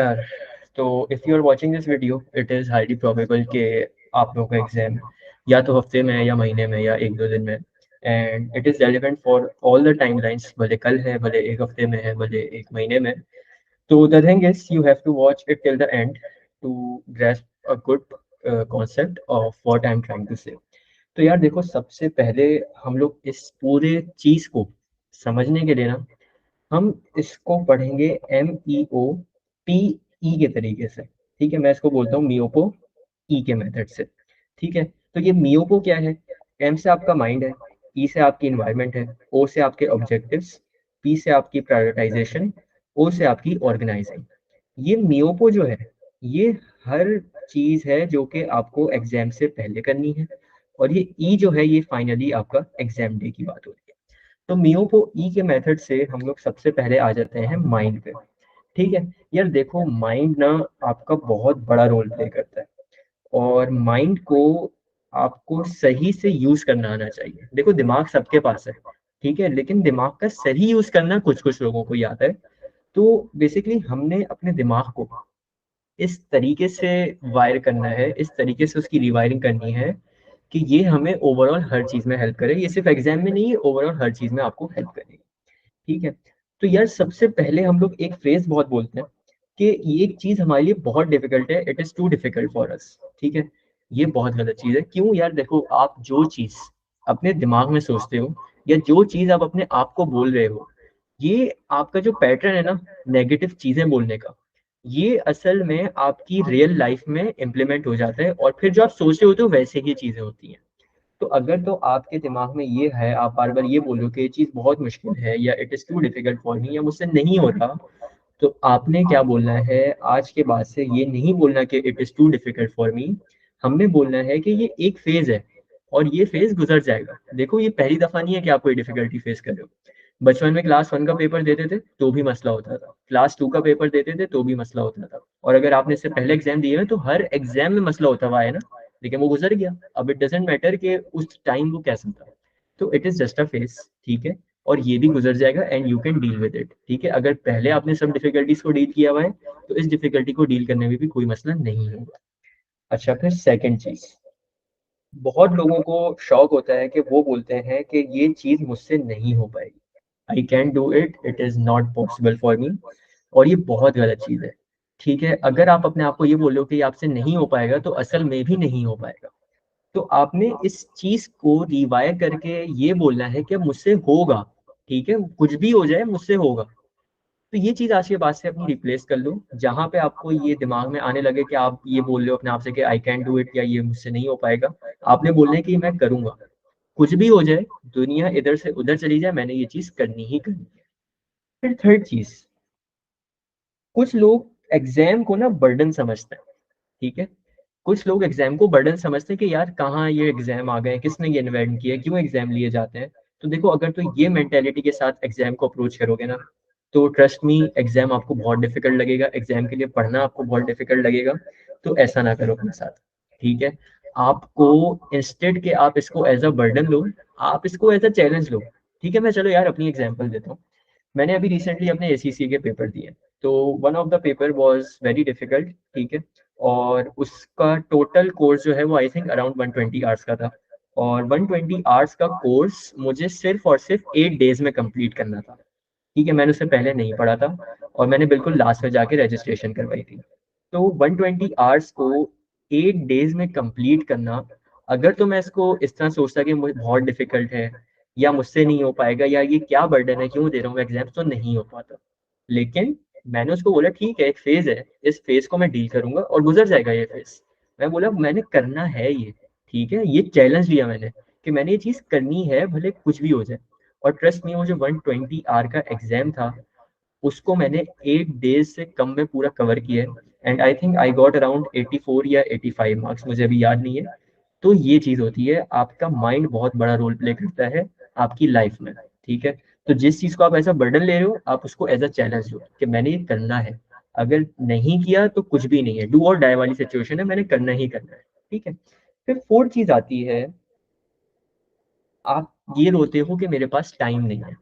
यार, तो if you are watching this video it is highly probable कि आप लोगों का एग्जाम या तो हफ्ते में या महीने में या एक दो दिन में, and it is relevant for all the time lines, भले कल है, भले एक हफ्ते में है, भले एक महीने में। तो the thing is you have to watch it till the end to grasp a good concept of what I am trying to say. तो यार देखो, सबसे पहले हम लोग इस पूरे चीज़ को समझने के लिए ना, हम इसको पढ़ेंगे MeOPE के तरीके से। ठीक है, मैं इसको बोलता हूँ मियोपो ई के मेथड से। ठीक है, तो ये मियोपो क्या है? एम से आपका माइंड है, ई से आपकी इन्वायरमेंट है, ओ से आपके ऑब्जेक्टिव्स, पी से आपकी प्रायोरिटाइजेशन, ओ से आपकी ऑर्गेनाइजिंग। ये मियोपो जो है, ये हर चीज है जो कि आपको एग्जाम से पहले करनी है, और ये ई जो है, ये फाइनली आपका एग्जाम डे की बात होती है। तो मियोपो ई के मेथड से हम लोग सबसे पहले आ जाते हैं माइंड पे। ठीक है, यार देखो, माइंड ना आपका बहुत बड़ा रोल प्ले करता है, और माइंड को आपको सही से यूज करना आना चाहिए। देखो, दिमाग सबके पास है, ठीक है, लेकिन दिमाग का सही यूज करना कुछ कुछ लोगों को याद है। तो बेसिकली हमने अपने दिमाग को इस तरीके से वायर करना है, इस तरीके से उसकी रिवायरिंग करनी है कि ये हमें ओवरऑल हर चीज में हेल्प करे। ये सिर्फ एग्जाम में नहीं है, ओवरऑल हर चीज में आपको हेल्प करेगी। ठीक है, तो यार सबसे पहले हम लोग एक फ्रेज बहुत बोलते हैं कि ये एक चीज हमारे लिए बहुत डिफिकल्ट है, it is too difficult for us. ठीक है, ये बहुत गलत चीज है। क्यों यार? देखो, आप जो चीज अपने दिमाग में सोचते हो, या जो चीज आप अपने आप को बोल रहे हो, ये आपका जो पैटर्न है ना, नेगेटिव चीजें बोलने का, ये असल में आपकी रियल लाइफ में इम्प्लीमेंट हो जाता है, और फिर जो आप सोच रहे होते हो वैसे ही चीजें होती हैं। तो अगर तो आपके दिमाग में ये है, आप बार बार ये बोलो कि ये चीज़ बहुत मुश्किल है, या it is too difficult for me, या मुझसे नहीं हो रहा, तो आपने क्या बोलना है? आज के बाद से ये नहीं बोलना कि it is too difficult for me. हमने बोलना है कि ये एक फेज है, और ये फेज गुजर जाएगा। देखो, ये पहली दफा नहीं है कि आप कोई डिफिकल्टी फेस कर रहे हो। बचपन में क्लास 1 का पेपर देते थे तो भी मसला होता था, क्लास 2 का पेपर देते थे तो भी मसला होता था, और अगर आपने इससे पहले एग्जाम दिए हैं तो हर एग्जाम में मसला होता हुआ है ना। लेकिन वो गुजर गया, अब इट डजेंट मैटर कि उस टाइम वो कैसा था। तो it is just a face, ठीक है, और ये भी गुजर जाएगा, and you can deal with it. ठीक है, अगर पहले आपने सब डिफिकल्टीज को डील किया हुआ है, तो इस डिफिकल्टी को डील करने में भी कोई मसला नहीं होगा। अच्छा, फिर सेकंड चीज, बहुत लोगों को शौक होता है कि वो बोलते हैं कि ये चीज मुझसे नहीं हो पाएगी, I can do it, it is not possible for me. और ये बहुत गलत चीज है। ठीक है, अगर आप अपने आप को ये बोलो कि ये आपसे नहीं हो पाएगा, तो असल में भी नहीं हो पाएगा। तो आपने इस चीज को रिवायर करके ये बोलना है कि मुझसे होगा। ठीक है, कुछ भी हो जाए, मुझसे होगा। तो ये चीज आज के बाद से अपनी रिप्लेस कर लो। जहां पे आपको ये दिमाग में आने लगे कि आप ये बोल रहे हो अपने आप से कि आई कैन डू इट, या ये मुझसे नहीं हो पाएगा, आपने बोलना है कि मैं करूंगा। कुछ भी हो जाए, दुनिया इधर से उधर चली जाए, मैंने ये चीज करनी ही करनी है। फिर थर्ड चीज, कुछ लोग एग्जाम को ना बर्डन समझते हैं। ठीक है, कुछ लोग एग्जाम को बर्डन समझते हैं कि यार कहाँ ये एग्जाम आ गए, किसने ये इन्वेंट किया, क्यों एग्जाम लिए जाते हैं। तो देखो, अगर तो ये मेंटेलिटी के साथ एग्जाम को अप्रोच करोगे ना, तो ट्रस्ट मी, एग्जाम आपको बहुत डिफिकल्ट लगेगा, एग्जाम के लिए पढ़ना आपको बहुत डिफिकल्ट लगेगा। तो ऐसा ना करो अपने साथ। ठीक है, आपको इंस्टेड के आप इसको एज अ बर्डन लो, आप इसको एज अ चैलेंज लो। ठीक है, मैं चलो यार अपनी एग्जाम्पल देता हूँ। मैंने अभी रिसेंटली अपने एसीसी के पेपर दिए, तो one of the paper was very difficult. ठीक है, और उसका टोटल कोर्स जो है वो आई थिंक अराउंड 120 आवर्स का था, और 120 आवर्स का कोर्स मुझे सिर्फ और सिर्फ 8 डेज में कंप्लीट करना था। ठीक है, मैंने उससे पहले नहीं पढ़ा था, और मैंने बिल्कुल लास्ट में जाके रजिस्ट्रेशन करवाई थी। तो 120 आवर्स को 8 डेज में कंप्लीट करना, अगर तो मैं इसको इस तरह सोचता कि मुझे बहुत डिफिकल्ट है, या मुझसे नहीं हो पाएगा, या ये क्या बर्डन है, क्यों दे रहा हूँ एग्जाम, तो नहीं हो पाता। लेकिन मैंने उसको बोला ठीक है, एक फेज है, इस फेज को मैं डील करूंगा और गुजर जाएगा ये फेज। मैं बोला मैंने करना है ये। ठीक है, ये चैलेंज लिया मैंने कि मैंने ये चीज करनी है, भले कुछ भी हो जाए। और ट्रस्ट मी, वो जो 120 आवर का एग्जाम था, उसको मैंने 8 डेज से कम में पूरा कवर किया है, and I think I got around 84 या 85 मार्क्स, मुझे अभी याद नहीं है। तो ये चीज होती है, आपका माइंड बहुत बड़ा रोल प्ले करता है आपकी लाइफ में। ठीक है, तो जिस चीज को आप ऐसा बर्डन ले रहे हो, आप उसको एज अ चैलेंज लो कि मैंने ये करना है। अगर नहीं किया तो कुछ भी नहीं है, डू और डाई वाली सिचुएशन है, मैंने करना ही करना है। ठीक है, फिर फोर्थ चीज आती है, आप ये रोते हो कि मेरे पास टाइम नहीं है।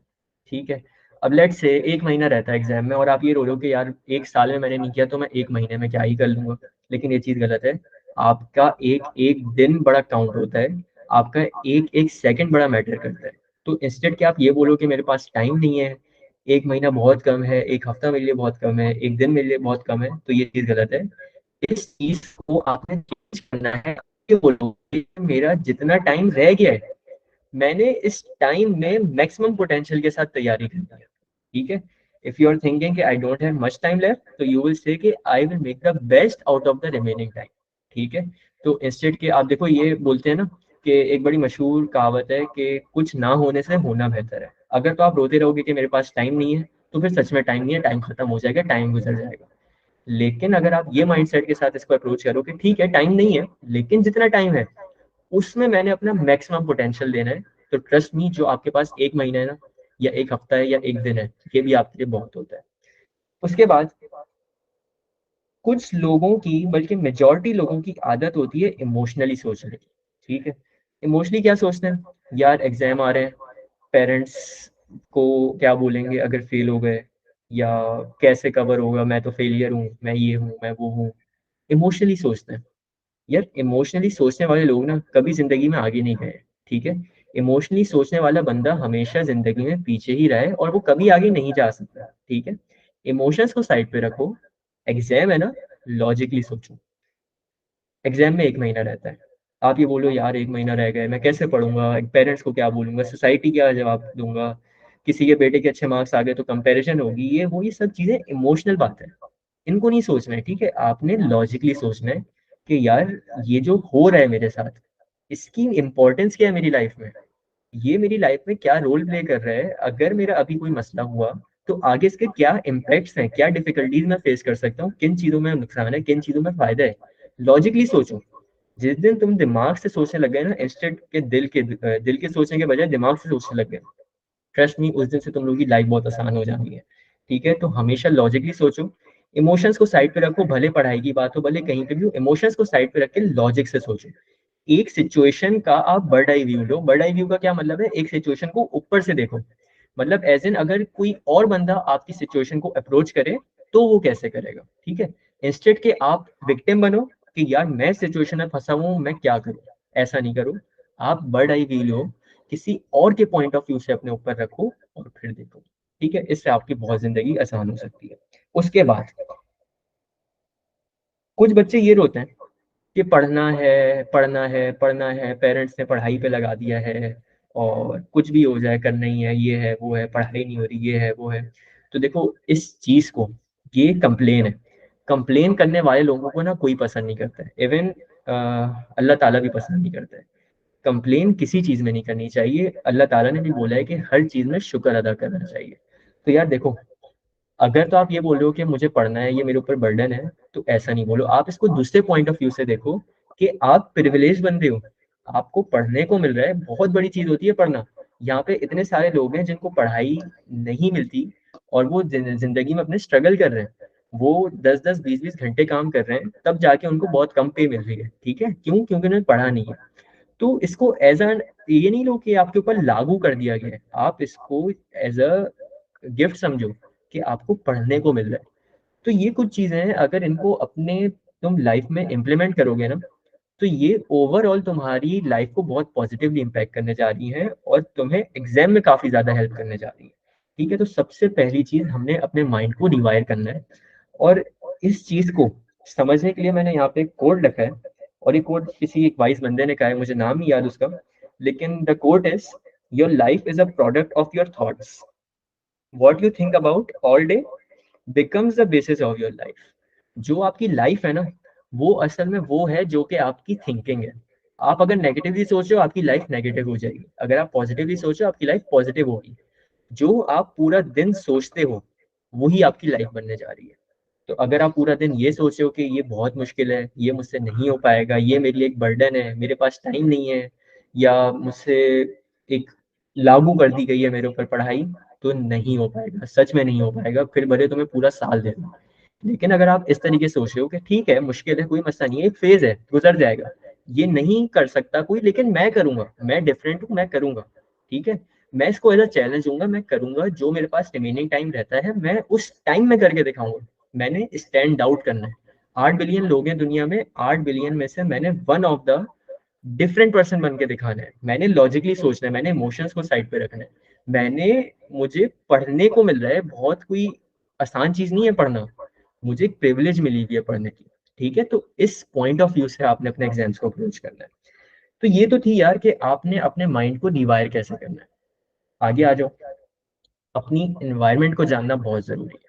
ठीक है, अब लेट से 1 महीना रहता है एग्जाम में, और आप ये रो रहे हो कि यार 1 साल में मैंने नहीं किया तो मैं 1 महीने में क्या ही कर लूंगा। लेकिन ये चीज़ गलत है। आपका एक एक दिन बड़ा काउंट होता है, आपका एक एक सेकंड बड़ा मैटर करता है। तो इंस्टेड कि आप ये बोलो कि मेरे पास टाइम नहीं है, 1 महीना बहुत कम है, 1 हफ्ता मेरे लिए बहुत कम है, 1 दिन मेरे लिए बहुत कम है, तो ये चीज़ गलत है। इस चीज को आपने चेंज करना है। ये बोलो कि मेरा जितना टाइम रह गया है, मैंने इस टाइम में मैक्सिमम पोटेंशियल के साथ तैयारी करनी है। ठीक है। इफ यू आर थिंकिंग कि I don't have much time left, तो यू विल से कि I will make the best out of the remaining time. ठीक है। तो इंस्टेड के आप देखो, ये बोलते हैं ना कि एक बड़ी मशहूर कहावत है कि कुछ ना होने से होना बेहतर है। अगर तो आप रोते रहोगे कि मेरे पास टाइम नहीं है, तो फिर सच में टाइम नहीं है, टाइम खत्म हो जाएगा, टाइम गुजर जाएगा। लेकिन अगर आप ये माइंडसेट के साथ इसको अप्रोच करो कि ठीक है टाइम नहीं है, लेकिन जितना टाइम है उसमें मैंने अपना मैक्सिमम पोटेंशियल देना है, तो ट्रस्ट मी, जो आपके पास 1 महीना है ना, या 1 हफ्ता है, या 1 दिन है, ये भी आपके लिए बहुत होता है। उसके बाद कुछ लोगों की, बल्कि मेजॉरिटी लोगों की आदत होती है इमोशनली सोचने की। ठीक है। इमोशनली क्या सोचते हैं, यार एग्जाम आ रहे हैं, पेरेंट्स को क्या बोलेंगे अगर फेल हो गए, या कैसे कवर होगा, मैं तो फेलियर हूँ, मैं ये हूँ, मैं वो हूँ। इमोशनली सोचते हैं। यार इमोशनली सोचने वाले लोग ना कभी जिंदगी में आगे नहीं गए। ठीक है। इमोशनली सोचने वाला बंदा हमेशा जिंदगी में पीछे ही रहा है, और वो कभी आगे नहीं जा सकता। ठीक है। इमोशंस को साइड पे रखो, एग्जाम है ना, लॉजिकली सोचो। एग्जाम में 1 महीना रहता है, आप ये बोलो यार 1 महीना रह गए, मैं कैसे पढ़ूंगा, पेरेंट्स को क्या बोलूंगा, सोसाइटी क्या जवाब दूंगा, किसी के बेटे के अच्छे मार्क्स आ गए तो कंपैरिजन होगी, ये वो, ये सब चीजें इमोशनल बात है। इनको नहीं सोचना है। ठीक है। आपने लॉजिकली सोचना है कि यार ये जो हो रहा है मेरे साथ, इसकी इंपॉर्टेंस क्या है मेरी लाइफ में, ये मेरी लाइफ में क्या रोल प्ले कर रहा है, अगर मेरा अभी कोई मसला हुआ तो आगे इसके क्या इम्पैक्ट्स हैं, क्या डिफिकल्टीज मैं फेस कर सकता हूँ, किन चीजों में नुकसान है, किन चीजों में फायदा है। लॉजिकली सोचो। जिस दिन तुम दिमाग से सोचने लग गए ना, इंस्टेंट के दिल के सोचने के बजाय दिमाग से सोचने लग गए, ट्रस्ट मी, उस दिन से तुम लोगों की लाइफ बहुत आसान हो जानी है। ठीक है। तो हमेशा लॉजिकली सोचो, इमोशंस को साइड पे रखो, भले पढ़ाई की बात हो, भले कहीं पे भी हो, इमोशंस को साइड पे रख के लॉजिक से सोचो। एक सिचुएशन का आप बर्ड आई व्यू लो। बर्ड आई व्यू का क्या मतलब है, एक सिचुएशन को ऊपर से देखो। मतलब एज इन, अगर कोई और बंदा आपकी सिचुएशन को अप्रोच करे तो वो कैसे करेगा। ठीक है। इंस्टेड के आप विक्टिम बनो कि यार मैं सिचुएशन में फंसा हूं, मैं क्या करूं, ऐसा नहीं करो। आप बर्ड आई व्यू लो, किसी और के पॉइंट ऑफ व्यू से अपने ऊपर रखो, और फिर देखो। ठीक है। इससे आपकी बहुत जिंदगी आसान हो सकती है। उसके बाद कुछ बच्चे ये रोते हैं कि पढ़ना है, पढ़ना है, पढ़ना है, पेरेंट्स ने पढ़ाई पे लगा दिया है, और कुछ भी हो जाए करना ही है, ये है वो है, पढ़ाई नहीं हो रही, ये है वो है। तो देखो इस चीज को, ये कंप्लेन है। कंप्लेन करने वाले लोगों को ना कोई पसंद नहीं करता है, इवन अल्लाह ताला भी पसंद नहीं करता है। कंप्लेन किसी चीज में नहीं करनी चाहिए। अल्लाह ताला ने भी बोला है कि हर चीज में शुक्र अदा करना चाहिए। तो यार देखो, अगर तो आप ये बोल रहे हो कि मुझे पढ़ना है, ये मेरे ऊपर बर्डन है, तो ऐसा नहीं बोलो। आप इसको दूसरे पॉइंट ऑफ व्यू से देखो कि आप प्रिविलेज बंदे हो, आपको पढ़ने को मिल रहा है, बहुत बड़ी चीज होती है पढ़ना। यहाँ पे इतने सारे लोग हैं जिनको पढ़ाई नहीं मिलती, और वो जिंदगी में अपने स्ट्रगल कर रहे हैं, वो 10-10 20-20 घंटे काम कर रहे हैं, तब जाके उनको बहुत कम पे मिल रही है। ठीक है। क्यों? क्योंकि उन्होंने पढ़ा नहीं है। तो इसको एज एन, ये नहीं लो कि आपके ऊपर लागू कर दिया गया है, आप इसको एज अ गिफ्ट समझो कि आपको पढ़ने को मिल रहा है। तो ये कुछ चीजें हैं, अगर इनको अपने तुम लाइफ में इम्प्लीमेंट करोगे ना, तो ये ओवरऑल तुम्हारी लाइफ को बहुत पॉजिटिवली इम्पैक्ट करने जा रही है, और तुम्हें एग्जाम में काफी ज्यादा हेल्प करने जा रही है। ठीक है। तो सबसे पहली चीज, हमने अपने माइंड को रिवायर करना है। और इस चीज को समझने के लिए मैंने यहाँ पे एक कोड रखा है, और ये कोड किसी एक वाइस बंदे ने कहा है, मुझे नाम नहीं याद उसका, लेकिन the code is, your life is a product of your thoughts, what you think about all day becomes the basis of your life. जो आपकी लाइफ है ना, वो असल में वो है जो कि आपकी थिंकिंग है। आप अगर नेगेटिवली सोचो, आपकी लाइफ नेगेटिव हो जाएगी, अगर आप पॉजिटिवली सोचो, आपकी लाइफ पॉजिटिव होगी। जो आप पूरा दिन सोचते हो, वही आपकी लाइफ बनने जा रही है। तो अगर आप पूरा दिन ये सोच रहे हो कि ये बहुत मुश्किल है, ये मुझसे नहीं हो पाएगा, ये मेरे लिए एक बर्डन है, मेरे पास टाइम नहीं है, या मुझसे एक लागू कर दी गई है मेरे ऊपर पढ़ाई, तो नहीं हो पाएगा, सच में नहीं हो पाएगा, फिर भले तुम्हें पूरा साल दे दो। लेकिन अगर आप इस तरीके से सोच रहे हो कि ठीक है मुश्किल है, कोई मसला नहीं है, एक फेज है, गुजर जाएगा, ये नहीं कर सकता कोई, लेकिन मैं करूंगा, मैं डिफरेंट हूँ, मैं करूंगा। ठीक है। मैं इसको एज अ चैलेंज लूंगा, मैं करूंगा, जो मेरे पास रिमेनिंग टाइम रहता है मैं उस टाइम में करके दिखाऊंगा। मैंने स्टैंड आउट करना है। 8 बिलियन लोग हैं दुनिया में, 8 बिलियन में से मैंने one of the different person बन के दिखाना है। मैंने लॉजिकली सोचना है, मैंने इमोशंस को साइड पे रखना है। मैंने मुझे पढ़ने को मिल रहा है, बहुत कोई आसान चीज नहीं है पढ़ना, मुझे एक प्रिविलेज मिली हुई है पढ़ने की। ठीक है, तो इस पॉइंट ऑफ व्यू से आपने अपने एग्जाम्स को अप्रोच करना है। तो ये तो थी यार कि आपने अपने माइंड को रिवायर कैसे करना है। आगे आ जाओ। अपनी एनवायरनमेंट को जानना बहुत जरूरी है।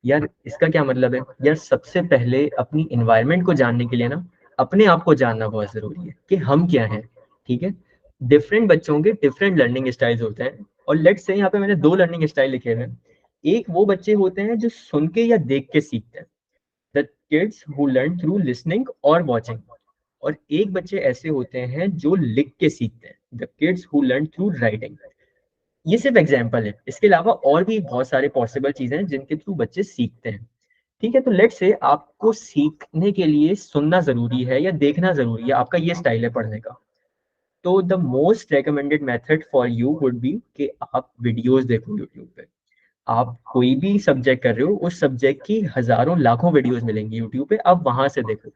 यार इसका क्या मतलब है? यार सबसे पहले अपनी एनवायरनमेंट को जानने के लिए ना, अपने आप को जानना बहुत जरूरी है कि हम क्या हैं। ठीक है, डिफरेंट बच्चों के डिफरेंट लर्निंग स्टाइल्स होते हैं। और लेट्स से यहाँ पे मैंने दो लर्निंग स्टाइल लिखे हुए हैं। एक वो बच्चे होते हैं जो सुन के या देख के सीखते हैं, the kids who learn through listening और वॉचिंग। और एक बच्चे ऐसे होते हैं जो लिख के सीखते हैं, the kids who learn through writing. ये सिर्फ एग्जाम्पल है, इसके अलावा और भी बहुत सारे पॉसिबल चीजें हैं जिनके थ्रू बच्चे सीखते हैं। ठीक है, तो लेट्स से आपको सीखने के लिए सुनना जरूरी है या देखना जरूरी है, आपका ये स्टाइल है पढ़ने का। तो the most recommended method for you would be कि आप वीडियोस देखो यूट्यूब पे। आप कोई भी सब्जेक्ट कर रहे हो, उस सब्जेक्ट की हजारों लाखों वीडियोस मिलेंगी यूट्यूब पे, आप वहां से देखो।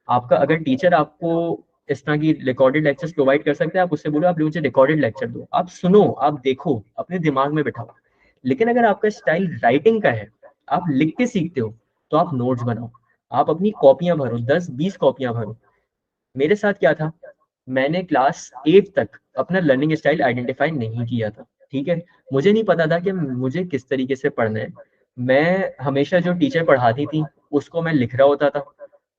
आपका अगर टीचर आपको इस तरह की रिकॉर्डेड लेक्चर्स प्रोवाइड कर सकते हैं, आप उससे बोलो आप मुझे रिकॉर्डेड लेक्चर दो, आप सुनो, आप देखो, अपने दिमाग में बिठाओ। लेकिन अगर आपका स्टाइल राइटिंग का है, आप लिख के सीखते हो, तो आप नोट्स बनाओ, आप अपनी कॉपियां भरो, 10-20 कॉपियां भरो। मेरे साथ क्या था, मैंने क्लास 8 तक अपना लर्निंग स्टाइल आइडेंटिफाई नहीं किया था। ठीक है, मुझे नहीं पता था कि मुझे किस तरीके से पढ़ना है। मैं हमेशा जो टीचर पढ़ाती थी उसको मैं लिख रहा होता था,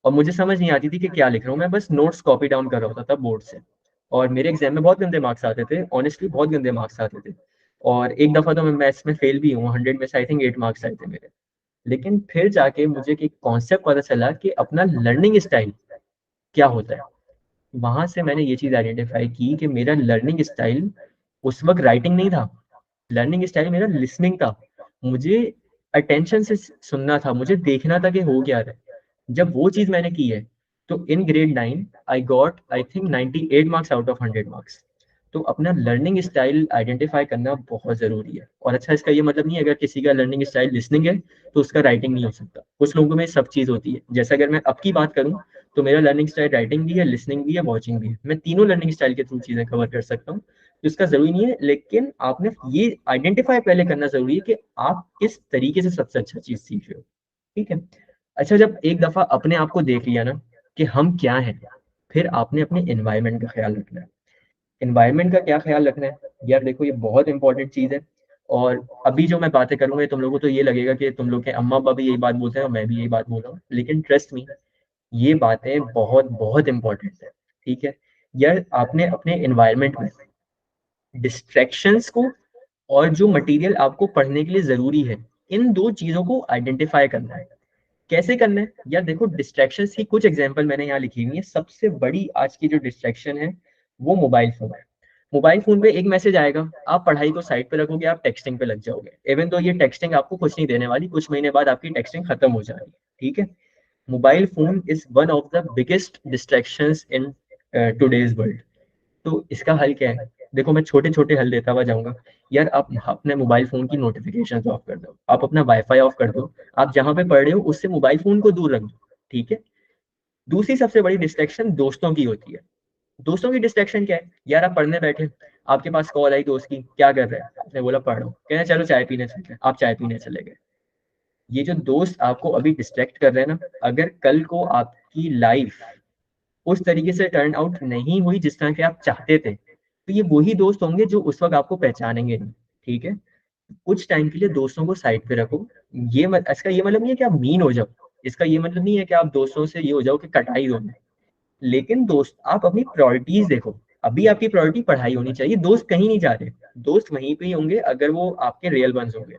और मुझे समझ नहीं आती थी कि क्या लिख रहा हूँ, मैं बस नोट्स कॉपी डाउन कर रहा होता था बोर्ड से। और मेरे एग्जाम में बहुत गंदे मार्क्स आते थे, ऑनेस्टली बहुत गंदे मार्क्स आते थे। और एक दफा तो मैं मैथ्स में फेल भी हूँ, 100 में से आई थिंक 8 मार्क्स आए थे मेरे। लेकिन फिर जाके मुझे एक कॉन्सेप्ट पता चला कि अपना लर्निंग स्टाइल क्या होता है। वहां से मैंने ये चीज आइडेंटिफाई की कि मेरा लर्निंग स्टाइल उस वक्त राइटिंग नहीं था, लर्निंग स्टाइल मेरा लिसनिंग था। मुझे अटेंशन से सुनना था, मुझे देखना था कि हो क्या रहा है। जब वो चीज मैंने की है, तो in grade 9 I got I think 98 marks out of 100 marks. तो अपना लर्निंग स्टाइल आइडेंटिफाई करना बहुत जरूरी है। और अच्छा, इसका ये मतलब नहीं है अगर किसी का लर्निंग स्टाइल लिसनिंग है तो उसका राइटिंग नहीं हो सकता। कुछ लोगों में सब चीज होती है। जैसे अगर मैं अब की बात करूं, तो मेरा लर्निंग स्टाइल राइटिंग भी है, लिसनिंग भी है, वॉचिंग भी है। मैं तीनों लर्निंग स्टाइल के थ्रू चीजें कवर कर सकता हूँ। तो इसका जरूरी नहीं है, लेकिन आपने ये आइडेंटिफाई पहले करना जरूरी है कि आप किस तरीके से सबसे अच्छा चीज सीख रहे हो। ठीक है। अच्छा, जब एक दफा अपने आप को देख लिया ना कि हम क्या हैं, फिर आपने अपने एनवायरनमेंट का ख्याल रखना है। एनवायरनमेंट का क्या ख्याल रखना है? यार देखो, ये बहुत इंपॉर्टेंट चीज है। और अभी जो मैं बातें करूंगा, तुम लोगों को तो ये लगेगा कि तुम लोग के अम्मा पापा भी यही बात बोलते हैं और मैं भी यही बात बोल रहा हूँ, लेकिन ट्रस्ट मी, ये बातें बहुत बहुत इंपॉर्टेंट है। ठीक है। यार आपने अपने एनवायरनमेंट में डिस्ट्रैक्शंस को और जो मटेरियल आपको पढ़ने के लिए जरूरी है, इन दो चीजों को आइडेंटिफाई करना है। कैसे करना है? यार देखो, डिस्ट्रैक्शंस की कुछ एग्जांपल मैंने यहाँ लिखी हुई है। सबसे बड़ी आज की जो डिस्ट्रैक्शन है वो मोबाइल फोन है। मोबाइल फोन पे एक मैसेज आएगा, आप पढ़ाई को साइड पे रखोगे, आप टेक्सटिंग पे लग जाओगे। इवन तो ये टेक्सटिंग आपको कुछ नहीं देने वाली, कुछ महीने बाद आपकी टेक्सटिंग खत्म हो जाएगी। ठीक है। Mobile phone is one of the biggest distractions in today's world. तो इसका हल क्या है? देखो, मैं छोटे छोटे हल देता हुआ जाऊंगा। यार आप अपने मोबाइल फोन की नोटिफिकेशन ऑफ कर दो, आप अपना वाईफाई ऑफ कर दो, आप जहां पे पढ़ रहे हो उससे मोबाइल फोन को दूर रख दो। ठीक है। दूसरी सबसे बड़ी डिस्ट्रैक्शन दोस्तों की होती है। दोस्तों की डिस्ट्रैक्शन क्या है? यार आप पढ़ने बैठे, आपके पास कॉल आई दोस्त की, क्या कर रहे हैं? आपने बोला पढ़ रहा हूँ, कहना चलो चाय पीने चलते हैं, आप चाय पीने चले गए। ये जो दोस्त आपको अभी डिस्ट्रैक्ट कर रहे हैं ना, अगर कल को आपकी लाइफ उस तरीके से टर्न आउट नहीं हुई जिस तरह के आप चाहते थे, तो ये वही दोस्त होंगे जो उस वक्त आपको पहचानेंगे नहीं। ठीक है। कुछ टाइम के लिए दोस्तों को साइड पे रखो। इसका ये मतलब नहीं है कि आप मीन हो जाओ, इसका ये मतलब नहीं है कि आप दोस्तों से ये हो जाओ कि कटाई हो। लेकिन दोस्त, आप अपनी प्रायोरिटीज देखो। अभी आपकी प्रायोरिटी पढ़ाई होनी चाहिए, दोस्त कहीं नहीं जा रहे, दोस्त वहीं पे ही होंगे अगर वो आपके रियल वंस होंगे।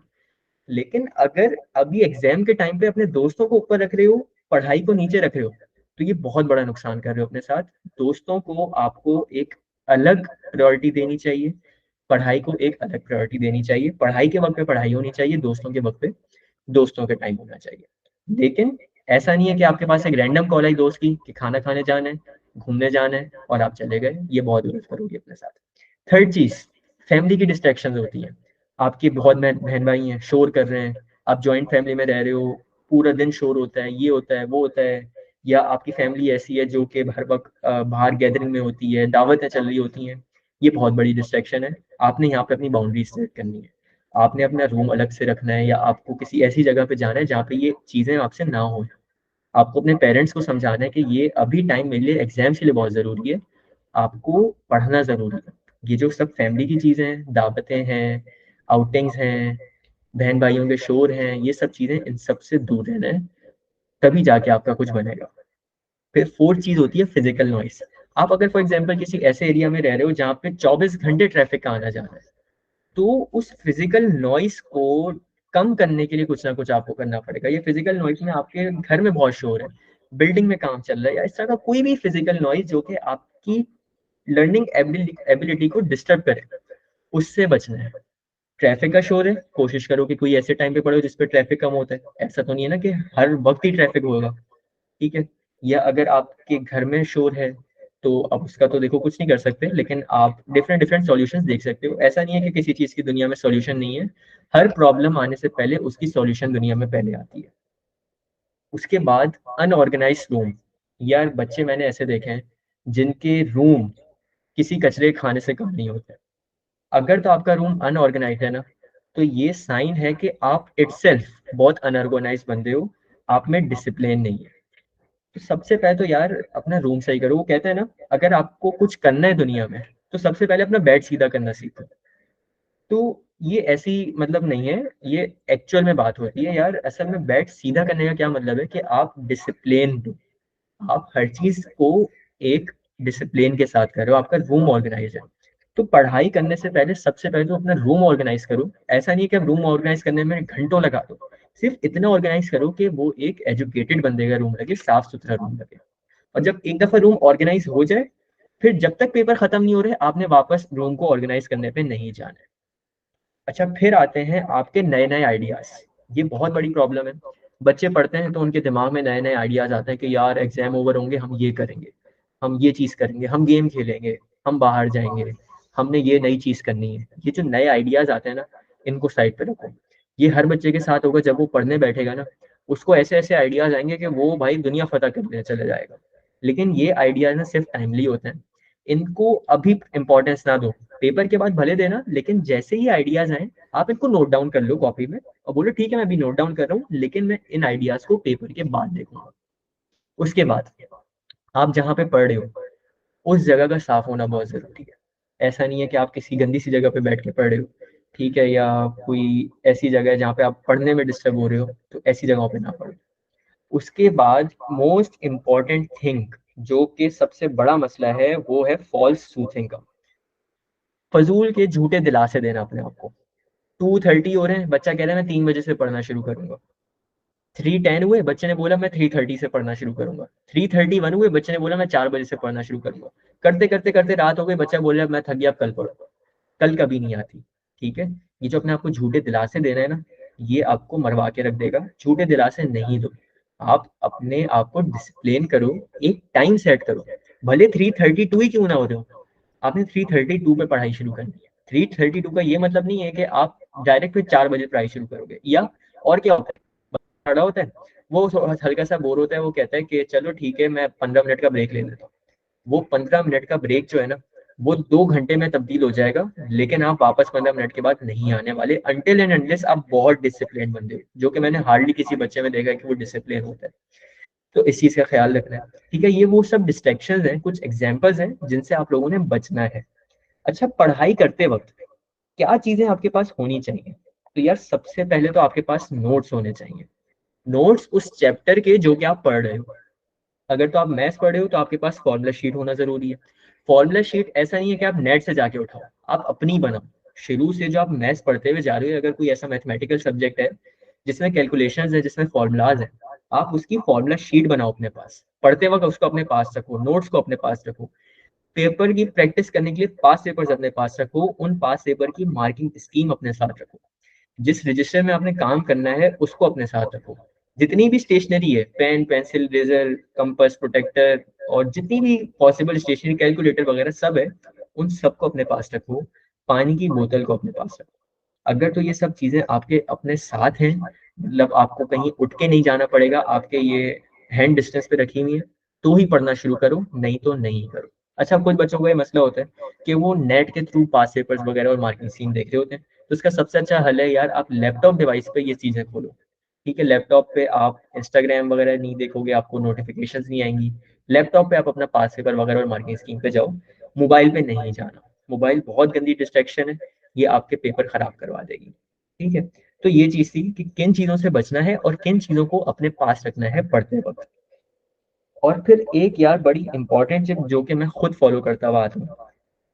लेकिन अगर अभी एग्जाम के टाइम पे अपने दोस्तों को ऊपर रख रहे हो, पढ़ाई को नीचे रख रहे हो, तो ये बहुत बड़ा नुकसान कर रहे हो अपने साथ। दोस्तों को आपको एक अलग प्रायोरिटी देनी चाहिए, पढ़ाई को एक अलग प्रायोरिटी देनी चाहिए। पढ़ाई के वक्त पे पढ़ाई होनी चाहिए, दोस्तों के वक्त पे दोस्तों के टाइम होना चाहिए। लेकिन ऐसा नहीं है कि आपके पास एक रैंडम कॉल आई दोस्त की कि खाना खाने जाना है, घूमने जाना है, और आप चले गए। ये बहुत गलत करोगे अपने साथ। थर्ड चीज, फैमिली की डिस्ट्रैक्शंस होती हैं, आपके बहुत बहन भाई हैं, शोर कर रहे हैं, आप जॉइंट फैमिली में रह रहे हो, पूरा दिन शोर होता है, ये होता है वो होता है, या आपकी फैमिली ऐसी है जो कि हर वक्त बाहर गैदरिंग में होती है, दावतें चल रही होती हैं, ये बहुत बड़ी डिस्ट्रैक्शन है। आपने यहाँ पे अपनी बाउंड्री सेट करनी है, आपने अपना रूम अलग से रखना है, या आपको किसी ऐसी जगह पे जाना है जहाँ पे ये चीज़ें आपसे ना हो। आपको अपने पेरेंट्स को समझाना है कि ये अभी टाइम मेरे लिए एग्जाम्स के लिए बहुत ज़रूरी है, आपको पढ़ना ज़रूरी है। ये जो सब फैमिली की चीज़ें हैं, दावतें हैं, आउटिंग्स हैं, बहन भाइयों के शोर हैं, ये सब चीज़ें, इन सब से दूर रहना है, तभी जाके आपका कुछ बनेगा। फिर फोर्थ चीज़ होती है फिजिकल नॉइस। आप अगर फॉर एग्जाम्पल किसी ऐसे एरिया में रह रहे हो जहाँ पे 24 घंटे ट्रैफिक का आना जाना है, तो उस फिजिकल नॉइस को कम करने के लिए कुछ ना कुछ आपको करना पड़ेगा। ये फिजिकल नॉइस में आपके घर में बहुत शोर है, बिल्डिंग में काम चल रहा है, या इस तरह का कोई भी फिजिकल नॉइस जो कि आपकी लर्निंग एबिलिटी को डिस्टर्ब करे, उससे बचना है। ट्रैफिक का शोर है, कोशिश करो कि कोई ऐसे टाइम पे पढ़ो जिसपे ट्रैफिक कम होता है, ऐसा तो नहीं है ना कि हर वक्त ही ट्रैफिक होगा, ठीक है। या अगर आपके घर में शोर है, तो अब उसका तो देखो कुछ नहीं कर सकते, लेकिन आप डिफरेंट डिफरेंट सॉल्यूशंस देख सकते हो। ऐसा नहीं है कि किसी चीज़ की दुनिया में सॉल्यूशन नहीं है, हर प्रॉब्लम आने से पहले उसकी सॉल्यूशन दुनिया में पहले आती है। उसके बाद अनऑर्गेनाइज रूम। यार बच्चे मैंने ऐसे देखे हैं जिनके रूम किसी कचरे खाने से कम नहीं होते। अगर तो आपका रूम अनऑर्गेनाइज है ना, तो ये साइन है कि आप इटसेल्फ बहुत अनऑर्गेनाइज बंदे हो, आप में डिसिप्लिन नहीं है। तो सबसे पहले तो यार अपना रूम सही करो। वो कहते हैं ना, अगर आपको कुछ करना है दुनिया में, तो सबसे पहले अपना बेड सीधा करना सीखो। तो ये ऐसी मतलब नहीं है, ये एक्चुअल में बात होती है यार। असल में बेड सीधा करने का क्या मतलब है कि आप डिसिप्लिन दो, आप हर चीज को एक डिसिप्लिन के साथ कर रहे हो, आपका रूम ऑर्गेनाइज है। तो पढ़ाई करने से पहले सबसे पहले तो अपना रूम ऑर्गेनाइज करो। ऐसा नहीं कि आप रूम ऑर्गेनाइज करने में घंटों लगा दो, सिर्फ इतना ऑर्गेनाइज करो कि वो एक एजुकेटेड बंदे का रूम लगे, साफ सुथरा रूम लगे। और जब एक दफा रूम ऑर्गेनाइज हो जाए, फिर जब तक पेपर खत्म नहीं हो रहे, आपने वापस रूम को ऑर्गेनाइज करने पे नहीं जाना है। अच्छा, फिर आते हैं आपके नए नए आइडियाज। ये बहुत बड़ी प्रॉब्लम है। बच्चे पढ़ते हैं तो उनके दिमाग में नए नए आइडियाज आते हैं कि यार एग्जाम ओवर होंगे, हम ये करेंगे, हम ये चीज़ करेंगे, हम गेम खेलेंगे, हम बाहर जाएंगे, हमने ये नई चीज़ करनी है। ये जो नए आइडियाज आते हैं ना, इनको साइड पे रखो। ये हर बच्चे के साथ होगा, जब वो पढ़ने बैठेगा ना, उसको ऐसे ऐसे आइडियाज आएंगे कि वो भाई दुनिया फतह करने चले जाएगा। लेकिन ये आइडियाज ना सिर्फ टाइमली होते हैं, इनको अभी इंपॉर्टेंस ना दो, पेपर के बाद भले देना, लेकिन जैसे ही आइडियाज आए आप इनको नोट डाउन कर लो कॉपी में, और बोलो ठीक है मैं अभी नोट डाउन कर रहा हूँ, लेकिन मैं इन आइडियाज को पेपर के बाद देखूंगा। उसके बाद आप जहाँ पे पढ़ रहे हो, उस जगह का साफ होना बहुत जरूरी है। ऐसा नहीं है कि आप किसी गंदी सी जगह पे बैठ के पढ़ रहे हो, ठीक है, या कोई ऐसी जगह है जहाँ पे आप पढ़ने में डिस्टर्ब हो रहे हो, तो ऐसी जगहों पे ना पढ़ो। उसके बाद मोस्ट इम्पॉर्टेंट थिंग, जो कि सबसे बड़ा मसला है, वो है फॉल्स सूथिंग का। फजूल के झूठे दिलासे देना अपने आप को। 2:30 हो रहे हैं, बच्चा कह रहा है मैं 3 बजे से पढ़ना शुरू करूंगा। 3:10 हुए, बच्चे ने बोला मैं 3:30 से पढ़ना शुरू करूंगा। 3:31 हुए, बच्चे ने बोला मैं 4 बजे से पढ़ना शुरू करूंगा। करते करते करते रात हो गई, बच्चा बोल रहा है मैं थक गया, अब कल पढ़ूंगा। कल कभी नहीं आती, ठीक है। ये जो अपने आपको झूठे दिलासे देना है ना, ये आपको मरवा के रख देगा। झूठे दिलासे नहीं दो, आप अपने आप को डिसिप्लिन करो, एक टाइम सेट करो। भले 3:32 ही क्यों ना हो रहे हो, आपने 3:32 पे पढ़ाई शुरू करनी है। 3:32 का ये मतलब नहीं है कि आप डायरेक्ट फिर 4 बजे पढ़ाई शुरू करोगे। या और क्या होता है, खड़ा होता है, वो हल्का सा बोर होता है, वो कहता है कि चलो ठीक है मैं 15 मिनट का ब्रेक ले लेता हूँ। वो 15 मिनट का ब्रेक जो है ना, वो 2 घंटे में तब्दील हो जाएगा, लेकिन आप वापस 15 मिनट के बाद नहीं आने वाले, अनटिल एंड अनलेस आप बहुत डिसिप्लिन बंदे हो, जो कि मैंने हार्डली किसी बच्चे में देखा है कि वो डिसिप्लिन होता है। तो इस चीज का ख्याल रखना है, ठीक है। ये वो सब डिस्ट्रैक्शंस हैं, कुछ एग्जांपल्स हैं जिनसे आप लोगों ने बचना है। अच्छा, पढ़ाई करते वक्त क्या चीजें आपके पास होनी चाहिए? तो यार सबसे पहले तो आपके पास नोट्स होने चाहिए। नोट्स उस चैप्टर के जो कि आप पढ़ रहे हो। अगर तो आप मैथ्स पढ़ रहे हो, तो आपके पास फॉर्मूला शीट होना जरूरी है। फॉर्मूला शीट ऐसा नहीं है कि आप नेट से जाके उठाओ, आप अपनी बनाओ। शुरू से जो आप मैथ्स पढ़ते हुए जा रहे हो, अगर कोई ऐसा मैथमेटिकल सब्जेक्ट है जिसमें कैलकुलेशंस है, जिसमें फॉर्मूलाज है, आप उसकी फॉर्मूला शीट बनाओ अपने पास। पढ़ते वक्त उसको अपने पास रखो, नोट्स को अपने पास रखो। पेपर की प्रैक्टिस करने के लिए पास पेपर्स अपने पास रखो, उन पास पेपर की मार्किंग स्कीम अपने साथ रखो। जिस रजिस्टर में आपने काम करना है उसको अपने साथ रखो। जितनी भी स्टेशनरी है, pen pencil razor compass protractor, और जितनी भी पॉसिबल स्टेशनरी, कैलकुलेटर वगैरह सब है, उन सबको अपने पास रखो। पानी की बोतल को अपने पास रखो। अगर तो ये सब चीजें आपके अपने साथ हैं, मतलब आपको कहीं उठ के नहीं जाना पड़ेगा, आपके ये हैंड डिस्टेंस पे रखी हुई है, तो ही पढ़ना शुरू करो, नहीं तो नहीं करो। अच्छा, कुछ बच्चों को ये मसला होता है कि वो नेट के थ्रू पास पेपर्स वगैरह और मार्किंग स्कीम देख रहे होते हैं, तो इसका सबसे अच्छा हल है यार, आप लैपटॉप डिवाइस पे ये चीजें खोलो। ठीक है, लैपटॉप पे आप इंस्टाग्राम वगैरह नहीं देखोगे, आपको नोटिफिकेशंस नहीं आएंगी। लैपटॉप पे आप अपना पास पेपर वगैरह और मार्किंग स्कीम पे जाओ, मोबाइल पे नहीं जाना। मोबाइल बहुत गंदी डिस्ट्रैक्शन है, ये आपके पेपर खराब करवा देगी। ठीक है, तो ये चीज थी कि किन चीजों से बचना है और किन चीजों को अपने पास रखना है पढ़ते वक्त। और फिर एक यार बड़ी इंपॉर्टेंट चीज जो कि मैं खुद फॉलो करता हुआ आता हूँ,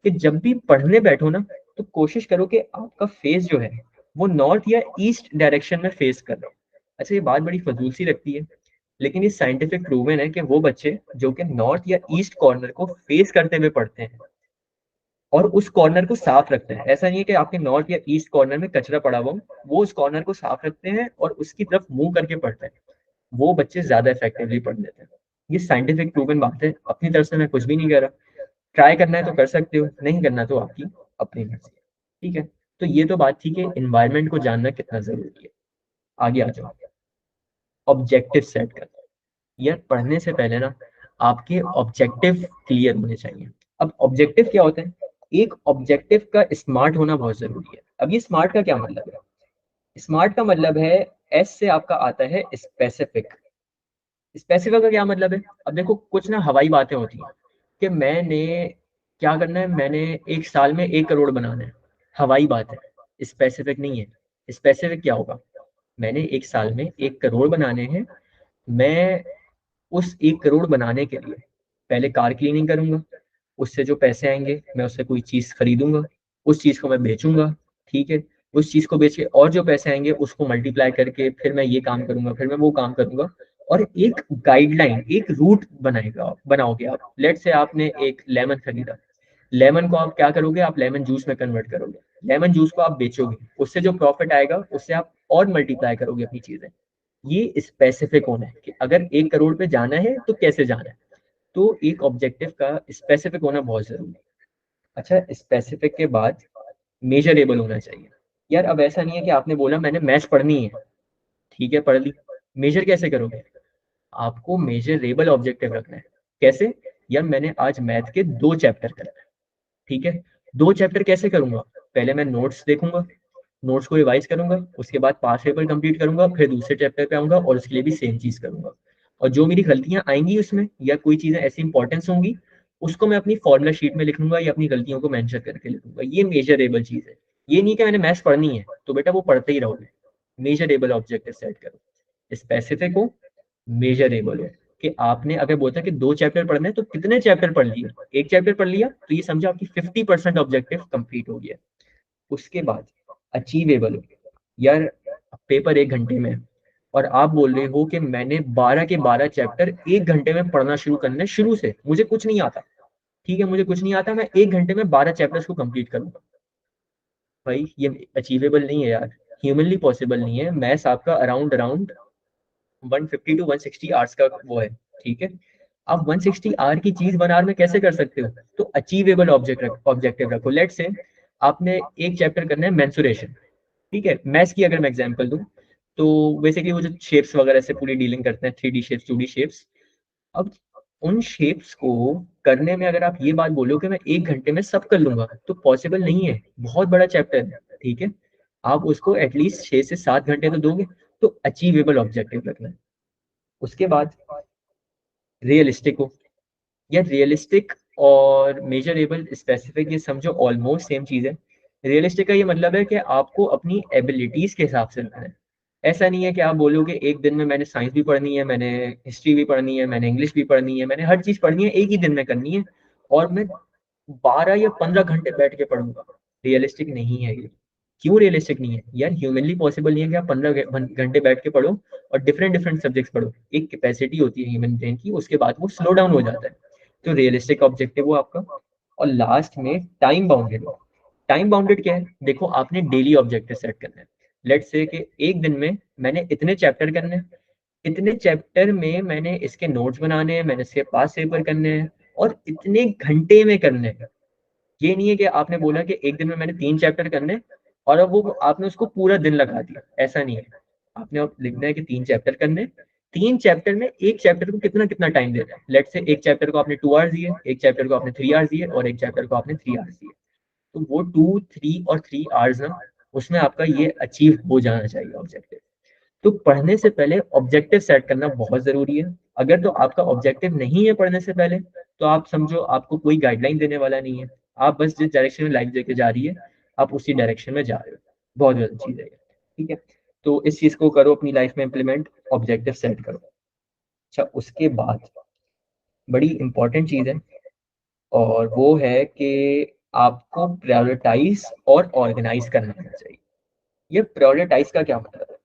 कि जब भी पढ़ने बैठो ना, तो कोशिश करो कि आपका फेस जो है वो नॉर्थ या ईस्ट डायरेक्शन में फेस कर रहा हो। अच्छा, ये बात बड़ी फजूल सी लगती है, लेकिन ये साइंटिफिक प्रूवन है कि वो बच्चे जो कि नॉर्थ या ईस्ट कॉर्नर को फेस करते हुए पढ़ते हैं और उस कॉर्नर को साफ रखते हैं, ऐसा नहीं है कि आपके नॉर्थ या ईस्ट कॉर्नर में कचरा पड़ा हुआ हो, वो उस कॉर्नर को साफ रखते हैं और उसकी तरफ मुंह करके पढ़ते हैं, वो बच्चे ज्यादा इफेक्टिवली पढ़ लेते हैं। ये साइंटिफिक प्रूवन बात है, अपनी तरफ से मैं कुछ भी नहीं कह रहा। ट्राई करना है तो कर सकते हो, नहीं करना तो आपकी अपनी मर्जी है। ठीक है, तो ये तो बात थी कि एनवायरनमेंट को जानना कितना जरूरी है। आगे आ जाओ, ऑब्जेक्टिव सेट करना। यार पढ़ने से पहले ना आपके ऑब्जेक्टिव क्लियर होने चाहिए। अब ऑब्जेक्टिव क्या होता है? एक ऑब्जेक्टिव का स्मार्ट होना बहुत जरूरी है। अब ये स्मार्ट का क्या मतलब है? स्मार्ट का मतलब है, एस से आपका आता है स्पेसिफिक। स्पेसिफिक का क्या मतलब है? अब देखो, कुछ ना हवाई बातें होती हैं कि मैंने क्या करना है, मैंने एक साल में 1 करोड़ बनाना है। हवाई बात है, स्पेसिफिक नहीं है। स्पेसिफिक क्या होगा? मैंने एक साल में 1 करोड़ बनाने हैं। मैं उस 1 करोड़ बनाने के लिए पहले कार क्लीनिंग करूंगा, उससे जो पैसे आएंगे मैं उससे कोई चीज खरीदूंगा, उस चीज को मैं बेचूंगा। ठीक है, उस चीज को बेच के और जो पैसे आएंगे उसको मल्टीप्लाई करके फिर मैं ये काम करूंगा, फिर मैं वो काम करूंगा। और एक गाइडलाइन, एक रूट बनाएगा बनाओगे आप। लेट से आपने एक लेमन खरीदा, लेमन को आप क्या करोगे? आप लेमन जूस में कन्वर्ट करोगे, लेमन जूस को आप बेचोगे, उससे जो प्रॉफिट आएगा उससे आप और मल्टीप्लाई करोगे अपनी चीजें। ये स्पेसिफिक होना है कि अगर 1 करोड़ पे जाना है तो कैसे जाना है। तो एक ऑब्जेक्टिव का स्पेसिफिक होना बहुत जरूरी है। अच्छा, स्पेसिफिक के बाद मेजरेबल होना चाहिए। यार अब ऐसा नहीं है कि आपने बोला मैंने मैथ्स पढ़नी है, ठीक है पढ़ ली, मेजर कैसे करोगे? आपको मेजरेबल ऑब्जेक्टिव रखना है। कैसे? यार मैंने आज मैथ के 2 चैप्टर करना है। ठीक है, 2 चैप्टर कैसे करूंगा? पहले मैं नोट्स देखूंगा, नोट्स को रिवाइज करूंगा, उसके बाद पास पेपर कंप्लीट करूंगा, फिर दूसरे चैप्टर पे आऊंगा और उसके लिए भी सेम चीज करूंगा। और जो मेरी गलतियां आएंगी उसमें या कोई चीजें ऐसी इंपॉर्टेंस होंगी, उसको मैं अपनी फॉर्मुला शीट में लिख लूंगा या अपनी गलतियों को मेंशन करके लिखूंगा। ये मेजरेबल चीज है। ये नहीं कि मैंने मैथ्स पढ़नी है तो बेटा वो पढ़ते ही रहोगे। मेजरेबल ऑब्जेक्टिव सेट करो, स्पेसिफिक हो, मेजरेबल हो। कि आपने अगर बोलता कि 2 चैप्टर पढ़ने हैं तो कितने चैप्टर पढ़ लिए? 1 चैप्टर पढ़ लिया तो ये समझो आपकी 50% ऑब्जेक्टिव कंप्लीट हो गया। उसके बाद अचीवेबल हो। यार पेपर 1 घंटे में है, और आप बोल रहे हो कि मैंने 12 के 12 चैप्टर 1 घंटे में पढ़ना शुरू करना है, शुरू से मुझे कुछ नहीं आता। ठीक है, मुझे कुछ नहीं आता, मैं 1 घंटे में 12 चैप्टर्स को कंप्लीट करूंगा। भाई ये अचीवेबल नहीं है यार, ह्यूमनली पॉसिबल नहीं है। मैथ्स आपका अराउंड अराउंड 150 to 160 आवर्स का वो है। ठीक है, आप 160 आवर की चीज 1 आवर में कैसे कर सकते हो? तो अचीवेबल ऑब्जेक्टिव रखो। लेट से आपने एक चैप्टर करना है मेंसुरेशन। ठीक है, मैथ्स की अगर मैं एग्जांपल दूं, तो बेसिकली वो जो शेप्स वगैरह से पूरी डीलिंग करते हैं, 3D शेप्स, 2D शेप्स। अब उन शेप्स को करने में अगर आप ये बात बोलो कि मैं 1 घंटे में सब कर लूंगा, तो पॉसिबल नहीं है, बहुत बड़ा चैप्टर है। ठीक है, आप उसको एटलीस्ट 6 से 7 घंटे तो दोगे। तो अचीवेबल ऑब्जेक्टिव रखना है। उसके बाद रियलिस्टिक हो। या रियलिस्टिक और मेजरेबल स्पेसिफिक ये समझो ऑलमोस्ट सेम चीज है। रियलिस्टिक का ये मतलब है कि आपको अपनी एबिलिटीज के हिसाब से रखना है। ऐसा नहीं है कि आप बोलोगे एक दिन में मैंने साइंस भी पढ़नी है, मैंने हिस्ट्री भी पढ़नी है, मैंने इंग्लिश भी पढ़नी है, मैंने हर चीज पढ़नी है एक ही दिन में करनी है, और मैं 12 या 15 घंटे बैठ के पढ़ूंगा। रियलिस्टिक नहीं है ये। क्यों रियलिस्टिक नहीं है? यार ह्यूमनली पॉसिबल नहीं है कि आप 15 घंटे बैठ के पढ़ो और डिफरेंट डिफरेंट सब्जेक्ट्स पढ़ो। एक कैपेसिटी होती है ह्यूमन ब्रेन की, उसके बाद वो स्लो डाउन हो जाता है। तो रियलिस्टिक ऑब्जेक्टिव वो आपका। और लास्ट में टाइम बाउंडेड हो। टाइम बाउंडेड क्या है? देखो आपने डेली ऑब्जेक्टिव सेट करना है। लेट्स से कि एक दिन में मैंने इतने चैप्टर करने हैं, इतने चैप्टर में मैंने इसके नोट्स बनाने हैं, मैंने इसके पास पेपर करने हैं, और इतने घंटे में करने हैं। ये नहीं है कि आपने बोला कि एक दिन में मैंने 3 चैप्टर करने और अब वो आपने उसको पूरा दिन लगा दिया, ऐसा नहीं है। आपने अब लिखना है कि 3 चैप्टर करने, 3 चैप्टर में एक चैप्टर को कितना कितना टाइम देना है। लेट्स से एक चैप्टर को आपने 2 आवर्स दिए, एक चैप्टर को आपने 3 आवर्स दिए और एक चैप्टर को आपने 3 आवर्स दिए। तो वो 2, 3 और 3 आवर्स ना, उसमें आपका ये अचीव हो जाना चाहिए ऑब्जेक्टिव। तो पढ़ने से पहले ऑब्जेक्टिव सेट करना बहुत जरूरी है। अगर तो आपका ऑब्जेक्टिव नहीं है पढ़ने से पहले, तो आप समझो आपको कोई गाइडलाइन देने वाला नहीं है, आप बस जिस डायरेक्शन में लाइफ लेके जा रही है आप उसी डायरेक्शन में जा रहे हो। बहुत गलत चीज है ये, ठीक है। तो इस चीज को करो अपनी लाइफ में इम्प्लीमेंट, ऑब्जेक्टिव सेट करो। अच्छा, उसके बाद बड़ी इंपॉर्टेंट चीज है, और वो है कि आपको प्रायोरिटाइज और ऑर्गेनाइज करना आना चाहिए। ये प्रायोरिटाइज का क्या मतलब है?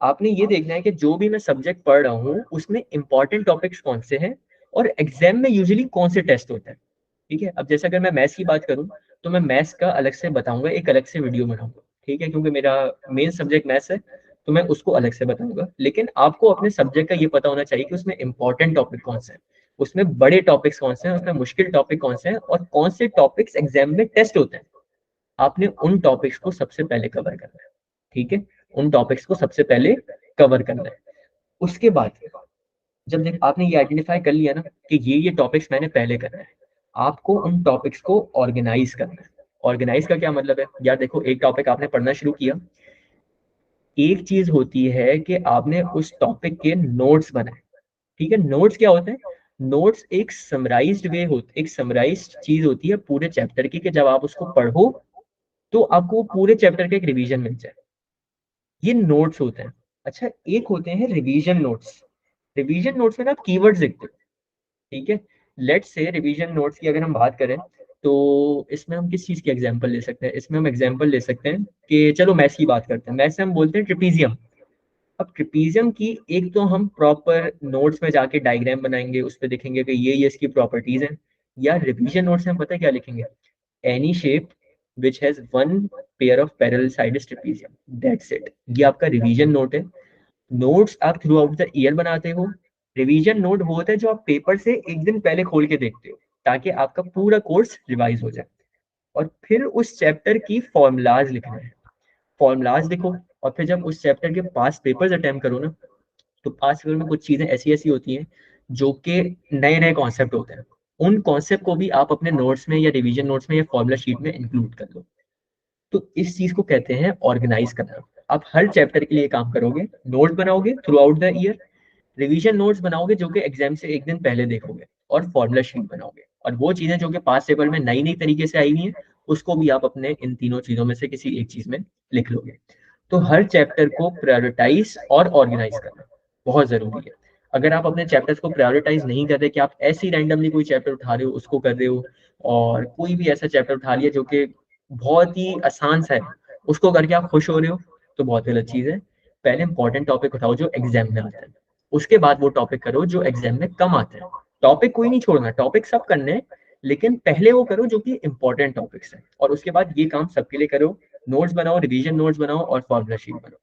आपने ये देखना है कि जो भी मैं सब्जेक्ट पढ़ रहा हूँ उसमें इंपॉर्टेंट टॉपिक्स कौन से हैं और एग्जाम में यूजुअली कौन से टेस्ट होते हैं। ठीक है, अब जैसे अगर मैं मैथ्स की बात करूँ तो मैं मैथ्स का अलग से बताऊंगा, एक अलग से वीडियो बनाऊंगा, ठीक है, क्योंकि मेरा मेन सब्जेक्ट मैथ्स है, तो मैं उसको अलग से बताऊंगा। लेकिन आपको अपने सब्जेक्ट का ये पता होना चाहिए कि उसमें इंपॉर्टेंट टॉपिक कौन से हैं, उसमें बड़े टॉपिक्स कौन से हैं, उसमें मुश्किल टॉपिक कौन से हैं और कौन से टॉपिक्स एग्जाम में टेस्ट होते हैं। आपने उन टॉपिक्स को सबसे पहले कवर करना है, ठीक है, उन टॉपिक्स को सबसे पहले कवर करना है। उसके बाद जब देख आपने ये आइडेंटिफाई कर लिया ना कि ये टॉपिक्स मैंने पहले करना है, आपको उन टॉपिक्स को ऑर्गेनाइज करना है। ऑर्गेनाइज का क्या मतलब है यार, देखो एक टॉपिक आपने पढ़ना शुरू किया, एक चीज होती है कि आपने उस टॉपिक के नोट्स बनाए, ठीक है। नोट्स क्या होते हैं? नोट्स एक समराइज्ड वे होते, एक समराइज्ड चीज होती है पूरे चैप्टर की, कि जब आप उसको पढ़ो तो आपको पूरे चैप्टर का एक रिवीजन मिल जाए, ये नोट्स होते हैं। अच्छा, एक होते हैं रिवीजन नोट्स। रिवीजन नोट्स में ना आप कीवर्ड्स लिखते हो, ठीक है। लेट्स से रिवीजन नोट्स की अगर हम बात करें तो इसमें हम किस चीज की एग्जांपल ले सकते हैं? इसमें हम एग्जांपल ले सकते हैं कि चलो मैथ्स की बात करते हैं, मैथ्स से हम बोलते हैं ट्रिपीजियम। अब ट्रिपीजियम की एक तो हम प्रॉपर नोट्स में जाके डायग्राम बनाएंगे, उस पर देखेंगे कि ये इसकी प्रॉपर्टीज हैं। या रिवीजन नोट्स में हम पता है क्या लिखेंगे? Any shape which has one pair of parallel side is trapezium, that's it. ये आपका रिवीजन नोट है। नोट्स आप थ्रू आउट द ईयर बनाते हो, रिवीजन नोट वो होता है जो आप पेपर से एक दिन पहले खोल के देखते हो, ताकि आपका पूरा कोर्स रिवाइज हो जाए। और फिर उस चैप्टर की फॉर्मूलाज लिखना है, फॉर्मूलाज लिखो। और फिर जब उस चैप्टर के पास पेपर्स अटेम्प्ट करो ना, तो पास पेपर में कुछ चीजें ऐसी ऐसी होती हैं जो कि नए नए कॉन्सेप्ट होते हैं, उन कॉन्सेप्ट को भी आप अपने नोट्स में या रिवीजन नोट्स में या फॉर्मूला शीट में इंक्लूड कर लो। तो इस चीज को कहते हैं ऑर्गेनाइज करना। आप हर चैप्टर के लिए काम करोगे, नोट बनाओगे through out the year, revision notes बनाओगे जो कि एग्जाम से एक दिन पहले देखोगे, और फॉर्मूला शीट बनाओगे। और वो चीजें जो कि पास पेपर में नई नई तरीके से आई हुई हैं, उसको भी आप अपने इन तीनों चीजों में से किसी एक चीज में लिख लोगे। तो हर चैप्टर को प्रायोरिटाइज और ऑर्गेनाइज करना बहुत जरूरी है। अगर आप अपने चैप्टर्स को प्रायोरिटाइज नहीं कर रहे, कि आप ऐसे ही रैंडमली कोई चैप्टर उठा रहे हो उसको कर रहे हो, और कोई भी ऐसा चैप्टर उठा लिया जो कि बहुत ही आसान सा है उसको करके आप खुश हो रहे हो, तो बहुत गलत चीज है। पहले इंपॉर्टेंट टॉपिक उठाओ जो एग्जाम में आता है, उसके बाद वो टॉपिक करो जो एग्जाम में कम आते हैं। टॉपिक कोई नहीं छोड़ना, टॉपिक सब करने हैं, लेकिन पहले वो करो जो कि इंपॉर्टेंट टॉपिक्स है, और उसके बाद ये काम सबके लिए करो। नोट्स बनाओ, रिवीजन नोट्स बनाओ और फॉर्मूला शीट बनाओ।